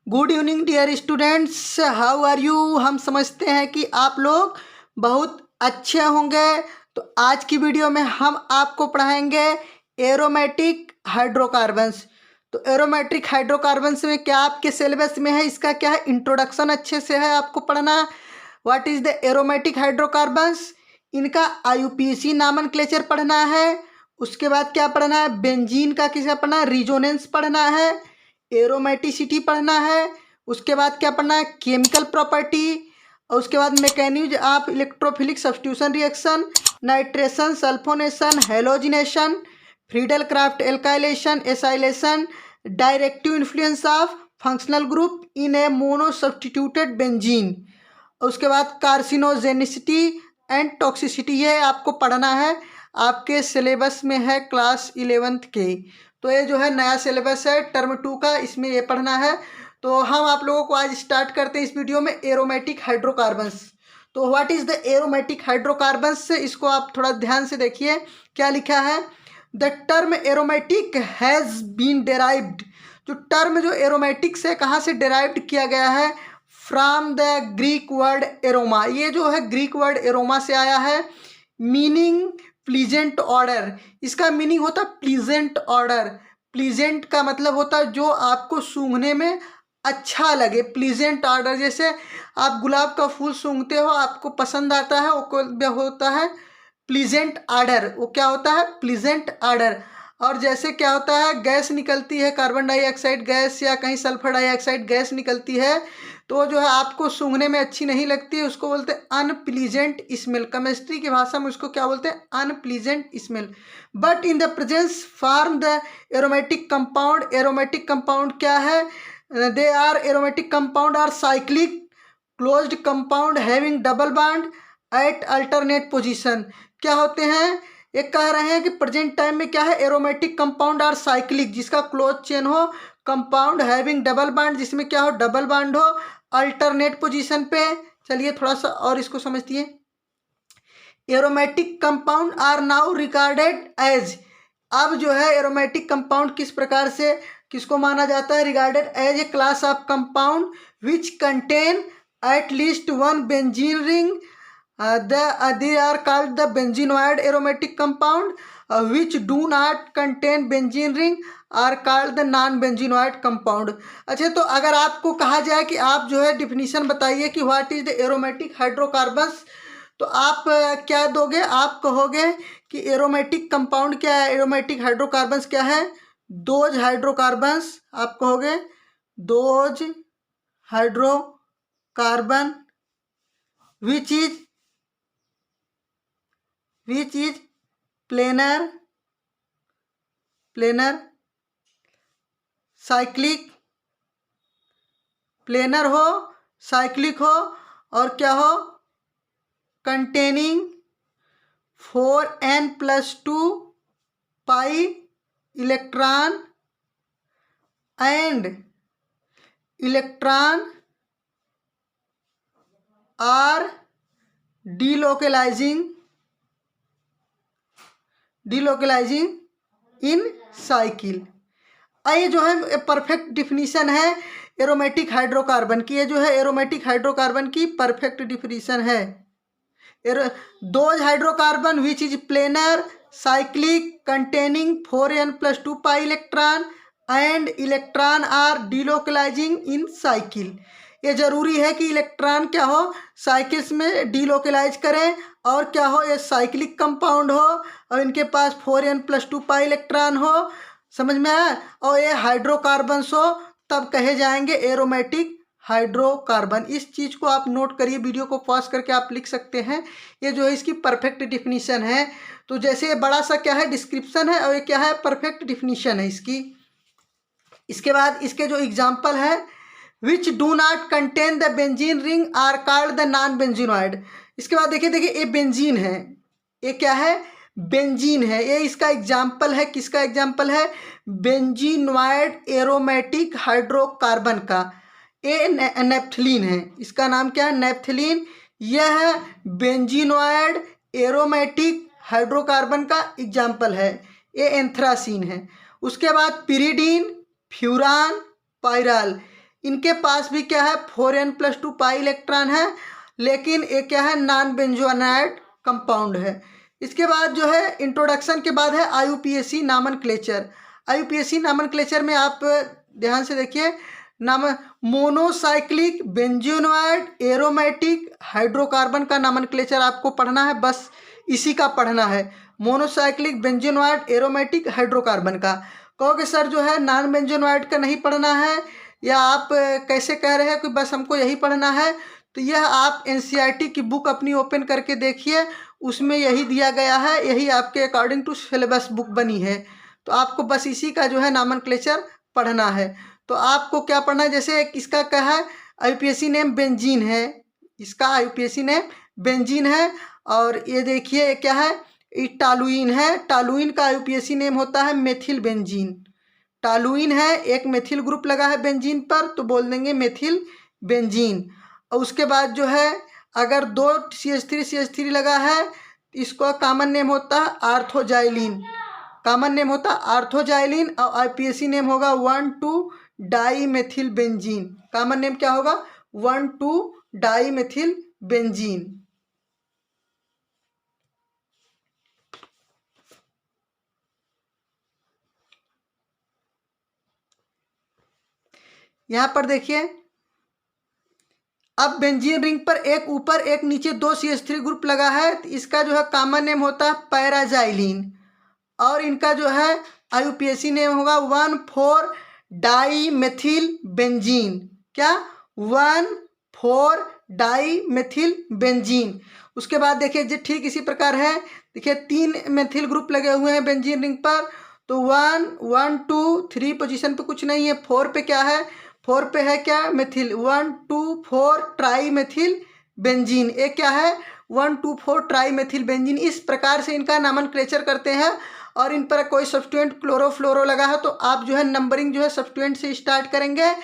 Good evening dear students, how are you. हम समझते हैं कि आप लोग बहुत अच्छे होंगे। तो आज की वीडियो में हम आपको पढ़ाएंगे एरोमेटिक हाइड्रोकार्बन्स। तो एरोमेटिक हाइड्रोकार्बन्स में क्या आपके सिलेबस में है, इसका क्या है इंट्रोडक्शन अच्छे से है आपको पढ़ना। What is the aromatic hydrocarbons, इनका आईयूपीएसी नॉमेनक्लेचर पढ़ना है। उसके बाद क्या पढ़ना है, बेंजीन का किसे पढ़ना है, रिजोनेंस पढ़ना है, एरोमेटिसिटी पढ़ना है। उसके बाद क्या पढ़ना है, केमिकल प्रॉपर्टी। और उसके बाद mechanism of electrophilic substitution reaction, nitration, sulphonation, halogenation, Friedel craft alkylation, acylation, directive influence of functional group in A mono substituted benzene. उसके बाद कार्सिनोजेनिसिटी एंड टॉक्सिसिटी, ये आपको पढ़ना है, आपके सिलेबस में है क्लास 11th के। तो ये जो है नया सिलेबस है टर्म 2 का, इसमें ये पढ़ना है। तो हम आप लोगों को आज स्टार्ट करते हैं इस वीडियो में एरोमेटिक हाइड्रोकार्बन्स। तो what is the aromatic hydrocarbons, इसको आप थोड़ा ध्यान से देखिए क्या लिखा है। The term aromatic has been derived, जो टर्म जो एरोमेटिक से कहाँ से डेराइव्ड किया गया है, from the Greek word aroma. ये जो है ग्रीक वर्ड एरोमा से आया है। मीनिंग प्लीजेंट ऑर्डर, इसका मीनिंग होता है प्लीजेंट ऑर्डर। प्लीजेंट का मतलब होता है जो आपको सूंघने में अच्छा लगे, प्लीजेंट ऑर्डर। जैसे आप गुलाब का फूल सूंघते हो, आपको पसंद आता है, वो होता है प्लीजेंट ऑर्डर। वो क्या होता है, प्लीजेंट ऑर्डर। और जैसे क्या होता है, गैस निकलती है, कार्बन डाइऑक्साइड गैस या कहीं सल्फर डाइऑक्साइड गैस निकलती है, तो जो है आपको सूंघने में अच्छी नहीं लगती है, उसको बोलते हैं अनप्लीजेंट स्मेल। केमिस्ट्री की भाषा में उसको क्या बोलते हैं, unpleasant smell. But in the presence form the aromatic compound, aromatic compound क्या है, they are aromatic compound are cyclic closed compound having double bond at alternate position. क्या होते हैं, एक कह रहे हैं कि प्रेजेंट टाइम में क्या है, एरोमेटिक कंपाउंड आर साइक्लिक, जिसका क्लोज चेन हो, कंपाउंड हैविंग डबल बॉन्ड, जिसमें क्या हो, डबल बॉन्ड हो, अल्टरनेट पोजीशन पे। चलिए थोड़ा सा और इसको समझिए। Aromatic compound are now regarded as, अब जो है एरोमेटिक कंपाउंड किस प्रकार से किसको माना जाता है, regarded as a class of compound which contain at least one benzene ring. They are called the benzenoid aromatic compound, which do not contain benzene ring are called the non-benzenoid compound। अच्छा, तो अगर आपको कहा जाए कि आप जो है डिफिनीशन बताइए कि what is the aromatic hydrocarbons, तो आप क्या दोगे, आप कहोगे कि एरोमेटिक कंपाउंड क्या है, एरोमेटिक हाइड्रोकार्बन्स क्या है, दोज हाइड्रोकार्बन्स। आप कहोगे those hydrocarbon which is planar cyclic, planar हो, साइक्लिक हो, और क्या हो, containing 4n+2 pi electron and electron are delocalising in cycle. ये जो है परफेक्ट डिफिनीशन है एरोमेटिक हाइड्रोकार्बन की, ये जो है एरोमेटिक हाइड्रोकार्बन की परफेक्ट डिफिनीशन है। Those hydrocarbon which is planar cyclic containing 4n+2 pi electron and electron are delocalising in cycle. ये जरूरी है कि इलेक्ट्रॉन क्या हो, साइकिल्स में डिलोकलाइज करें, और क्या हो, ये साइक्लिक कंपाउंड हो, और इनके पास 4n+2 पाई इलेक्ट्रॉन हो, समझ में आया, और ये हाइड्रोकार्बन्स हो, तब कहे जाएंगे एरोमेटिक हाइड्रोकार्बन। इस चीज़ को आप नोट करिए, वीडियो को पॉज करके आप लिख सकते हैं। ये जो है इसकी परफेक्ट डिफिनीशन है। तो जैसे ये बड़ा सा क्या है, डिस्क्रिप्शन है, और ये क्या है, परफेक्ट डिफिनीशन है इसकी। इसके बाद इसके जो एग्जाम्पल है, which do not contain the benzene ring are called the non benzenoid. इसके बाद देखिए ये बेंजीन है, ये क्या है, बेंजीन है, ये इसका एग्जाम्पल है, किसका एग्जाम्पल है, बेंजीनॉइड एरोमेटिक हाइड्रोकार्बन का। ये नेप्थलीन है, इसका नाम क्या है, नेप्थलीन। यह है बेंजीनॉइड एरोमेटिक हाइड्रोकार्बन का एग्जाम्पल है। ये एंथ्रासीन है। उसके बाद पिरिडीन, फ्यूरान, पायराल, इनके पास भी क्या है 4n+2 पाई इलेक्ट्रॉन है, लेकिन ये क्या है नॉन बेंजोनाइड कंपाउंड है। इसके बाद जो है इंट्रोडक्शन के बाद है IUPAC नॉमेनक्लेचर। IUPAC नॉमेनक्लेचर में आप ध्यान से देखिए, नाम मोनोसाइक्लिक बेंजोनॉइड एरोमेटिक हाइड्रोकार्बन का नॉमेनक्लेचर आपको पढ़ना है, बस इसी का पढ़ना है, मोनोसाइक्लिक बेंजोनॉइड एरोमेटिक हाइड्रोकार्बन का। कहोगे सर जो है नॉन बेंजोनॉइड का नहीं पढ़ना है, या आप कैसे कह रहे हैं कि बस हमको यही पढ़ना है? तो यह आप NCERT की बुक अपनी ओपन करके देखिए, उसमें यही दिया गया है, यही आपके अकॉर्डिंग टू सिलेबस बुक बनी है। तो आपको बस इसी का जो है नॉमेनक्लेचर पढ़ना है। तो आपको क्या पढ़ना है, जैसे इसका क्या है IUPAC नेम बेंजीन है, इसका IUPAC नेम बेंजीन है। और ये देखिए क्या है, ये टालुइन है, टालुइन का IUPAC नेम होता है मेथिल बेंजीन। टालुइन है, एक मेथिल ग्रुप लगा है बेंजीन पर, तो बोल देंगे मेथिल बेंजीन। और उसके बाद जो है अगर 2 CH3 लगा है, इसको कॉमन नेम होता है आर्थोजाइलिन, कॉमन नेम होता है आर्थोजाइलिन। और IUPAC नेम होगा 1,2-डाईमेथिल बेंजीन। कॉमन नेम क्या होगा 1,2-डाईमेथिल बेंजीन। यहाँ पर देखिए, अब बेंजीन रिंग पर एक ऊपर एक नीचे 2 CH3 ग्रुप लगा है, तो इसका जो है कॉमन नेम होता है पैराजाइलिन। और इनका जो है IUPAC नेम होगा 1,4-डाईमेथिल बेंजीन। क्या 1,4-डाईमेथिल बेंजीन। उसके बाद देखिए जो ठीक इसी प्रकार है, देखिए 3 मेथिल ग्रुप लगे हुए हैं बेंजीन रिंग पर, तो 1, 1, 2, 3 पोजीशन पे कुछ नहीं है, 4 पे क्या है, 4 पे है क्या मेथिल, 1, 2, 4 ट्राईमेथिल बेंजीन। एक क्या है 1, 2, 4 ट्राईमेथिल बेंजीन। इस प्रकार से इनका नॉमेनक्लेचर करते हैं। और इन पर कोई सब्स्टिट्यूएंट क्लोरोफ्लोरो लगा है, तो आप जो है नंबरिंग जो है सब्स्टिट्यूएंट से स्टार्ट करेंगे,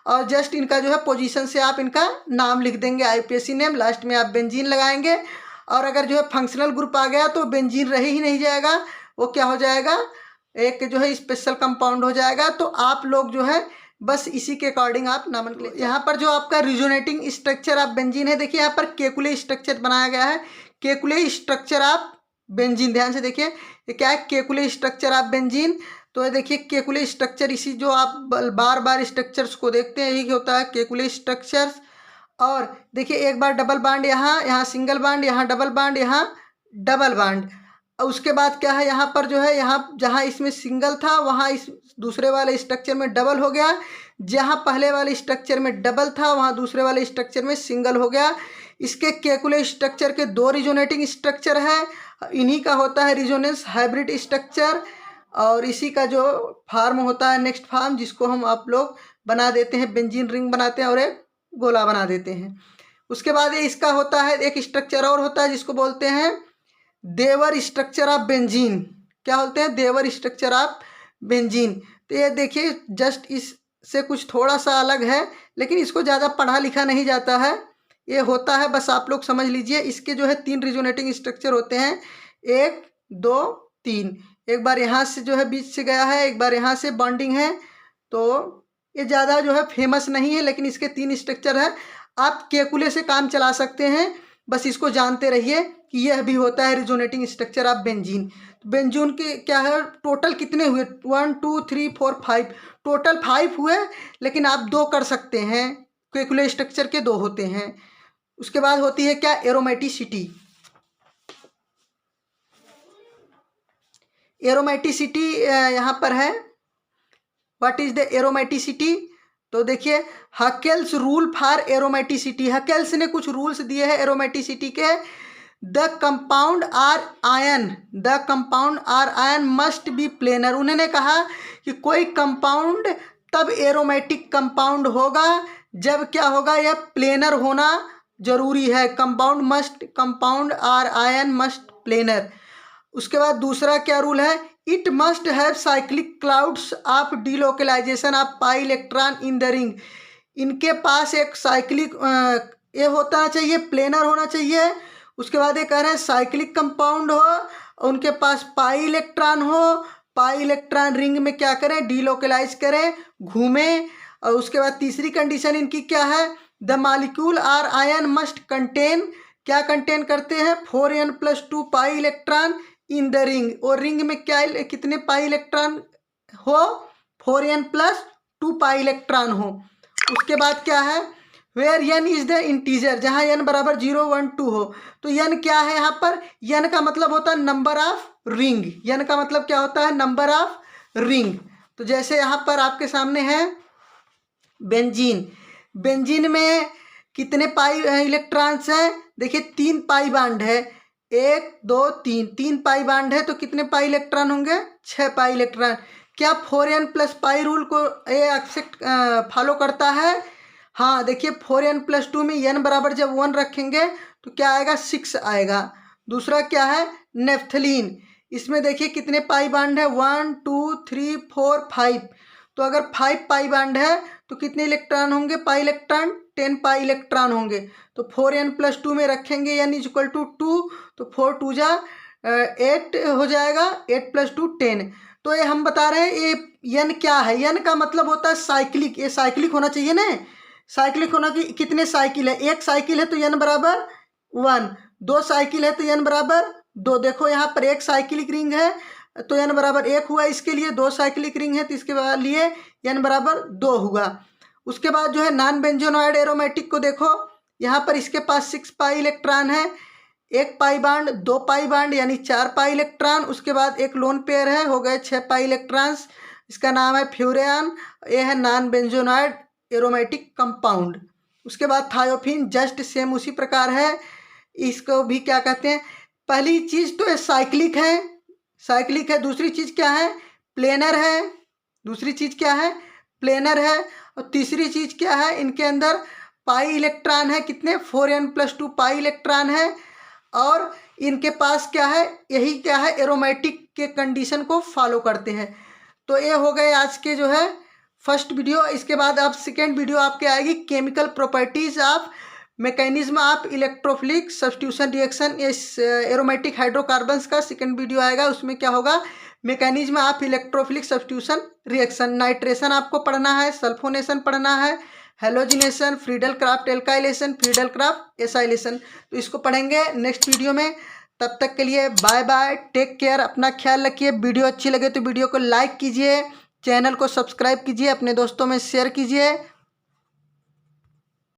और जस्ट इनका जो है पोजीशन से आप इनका नाम लिख देंगे IUPAC नेम, लास्ट में आप बेंजीन लगाएंगे। और अगर जो है फंक्शनल ग्रुप आ गया तो बेंजीन रह ही नहीं जाएगा, वो क्या हो जाएगा, एक जो है स्पेशल कंपाउंड हो जाएगा। तो आप लोग जो है बस इसी के अकॉर्डिंग आप नॉमेनक्लेचर। यहाँ पर जो आपका रिजोनेटिंग स्ट्रक्चर आप बेंजीन है, देखिए यहाँ पर केकुले स्ट्रक्चर बनाया गया है, केकुले स्ट्रक्चर आप बेंजीन। ध्यान से देखिए ये क्या है, केकुले स्ट्रक्चर आप बेंजीन। तो ये देखिए केकुले स्ट्रक्चर, इसी जो आप बार बार स्ट्रक्चर्स को देखते हैं यही होता है केकुले स्ट्रक्चर्स। और देखिए एक बार डबल बाड यहाँ, यहाँ सिंगल बाड, यहाँ डबल बाड, यहाँ डबल बाड। और उसके बाद क्या है यहाँ पर जो है, यहाँ जहाँ इसमें सिंगल था वहाँ इस दूसरे वाले स्ट्रक्चर में डबल हो गया, जहाँ पहले वाले स्ट्रक्चर में डबल था वहाँ दूसरे वाले स्ट्रक्चर में सिंगल हो गया। इसके केकुले स्ट्रक्चर के 2 रिजोनेटिंग स्ट्रक्चर है, इन्हीं का होता है रिजोनेंस हाइब्रिड स्ट्रक्चर। और इसी का जो फार्म होता है नेक्स्ट फार्म, जिसको हम आप लोग बना देते हैं, बेंजीन रिंग बनाते हैं और एक गोला बना देते हैं। उसके बाद ये इसका होता है एक स्ट्रक्चर और होता है जिसको बोलते हैं देवर स्ट्रक्चर ऑफ बेंजीन। क्या बोलते हैं, देवर स्ट्रक्चर ऑफ बेंजीन। तो ये देखिए जस्ट इससे कुछ थोड़ा सा अलग है, लेकिन इसको ज़्यादा पढ़ा लिखा नहीं जाता है, ये होता है बस आप लोग समझ लीजिए। इसके जो है 3 रिजोनेटिंग स्ट्रक्चर होते हैं, 1, 2, 3। एक बार यहाँ से जो है बीच से गया है, एक बार यहाँ से बॉन्डिंग है। तो ये ज़्यादा जो है फेमस नहीं है, लेकिन इसके 3 स्ट्रक्चर है। आप केकुले से काम चला सकते हैं, बस इसको जानते रहिए कि यह भी होता है resonating structure of benzene. Benzene के क्या है टोटल कितने हुए, 1, 2, 3, 4, 5, टोटल 5 हुए, लेकिन आप 2 कर सकते हैं, केकुले स्ट्रक्चर के 2 होते हैं। उसके बाद होती है क्या एरोमेटिसिटी। एरोमेटिसिटी यहाँ पर है, व्हाट इज द एरोमेटिसिटी। तो देखिए Huckel's rule for aromaticity, Huckel's ने कुछ रूल्स दिए हैं एरोमेटिसिटी के। The compound or ion, the compound or ion must be planar. उन्होंने कहा कि कोई कंपाउंड तब एरोमेटिक कंपाउंड होगा जब क्या होगा, यह प्लेनर होना जरूरी है। Compound or ion must planar. उसके बाद दूसरा क्या रूल है, it must have cyclic clouds of delocalization of pi electron in the ring. इनके पास एक साइक्लिक ये होना चाहिए, प्लेनर होना चाहिए। उसके बाद ये कह रहे हैं साइक्लिक कंपाउंड हो, उनके पास पाई इलेक्ट्रॉन हो, पाई इलेक्ट्रॉन रिंग में क्या करें, डिलोकलाइज करें, घूमें। और उसके बाद तीसरी कंडीशन इनकी क्या है, the molecule or ion must contain, क्या कंटेन करते हैं, 4n+2 pi electron in the ring, और रिंग में क्या कितने पाई इलेक्ट्रॉन हो, 4n+2 पाई इलेक्ट्रॉन हो। उसके बाद क्या है, where n is the integer, जहाँ n बराबर 0, 1, 2 हो। तो n क्या है यहाँ पर, n का मतलब होता है नंबर ऑफ रिंग, n का मतलब क्या होता है, नंबर ऑफ रिंग। तो जैसे यहाँ पर आपके सामने है बेंजीन, बेंजीन में कितने पाई इलेक्ट्रॉन्स हैं, देखिए 3 पाई बांड है, 1 2 3, 3 पाई बांड है तो कितने पाई इलेक्ट्रॉन होंगे, 6 पाई इलेक्ट्रॉन। क्या 4n+ पाई रूल को ये एक्सेप्ट फॉलो करता है, हाँ देखिए 4n+2 में n बराबर जब 1 रखेंगे तो क्या आएगा, 6 आएगा। दूसरा क्या है, नेफ्थलीन, इसमें देखिए कितने पाई बांड है, 1 2 3 4 5, तो अगर 5 पाई बांड है तो कितने इलेक्ट्रॉन होंगे, पाई इलेक्ट्रॉन 10 पाई इलेक्ट्रॉन होंगे। तो 4n+2 में रखेंगे n = 2, तो 4 2 जा 8 हो जाएगा, 8+2 10। तो ये हम बता रहे हैं ये n क्या है, n का मतलब होता है साइक्लिक, ये साइक्लिक होना चाहिए ना, साइक्लिक होना कि कितने साइकिल है, एक साइकिल है तो n बराबर 1, 2 साइकिल है तो n बराबर 2। देखो यहाँ पर एक साइक्लिक रिंग है तो n बराबर 1 हुआ, इसके लिए 2 साइक्लिक रिंग है तो इसके लिए n बराबर 2 हुआ। उसके बाद जो है नॉन बेंजोनॉइड एरोमेटिक को देखो, यहाँ पर इसके पास 6 पाई इलेक्ट्रॉन है, 1 पाई बांड, 2 पाई बांड यानी 4 पाई इलेक्ट्रॉन, उसके बाद एक लोन पेयर है, हो गए 6 पाई इलेक्ट्रॉन्स। इसका नाम है फ्यूरेन, ये है नॉन बेंजोनॉइड एरोमेटिक कंपाउंड। उसके बाद थायोफिन जस्ट सेम उसी प्रकार है, इसको भी क्या कहते हैं, पहली चीज़ तो साइक्लिक है, साइक्लिक है, दूसरी चीज़ क्या है, प्लेनर है, दूसरी चीज़ क्या है, प्लेनर है, और तीसरी चीज़ क्या है, इनके अंदर पाई इलेक्ट्रॉन है, कितने 4n+2 पाई इलेक्ट्रॉन है, और इनके पास क्या है, यही क्या है, एरोमेटिक के कंडीशन को फॉलो करते हैं। तो ये हो गए आज के जो है फर्स्ट वीडियो। इसके बाद अब सेकेंड वीडियो आपके आएगी chemical properties of mechanism of electrophilic substitution reaction, इस एरोमेटिक हाइड्रोकार्बन्स का सेकेंड वीडियो आएगा। उसमें क्या होगा, mechanism of electrophilic substitution reaction, nitration आपको पढ़ना है, सल्फोनेशन पढ़ना है, halogenation, Friedel craft alkylation, Friedel Crafts acylation, तो इसको पढ़ेंगे नेक्स्ट वीडियो में। तब तक के लिए बाय बाय, टेक केयर, अपना ख्याल रखिए। वीडियो अच्छी लगे तो वीडियो को लाइक कीजिए, चैनल को सब्सक्राइब कीजिए, अपने दोस्तों में शेयर कीजिए।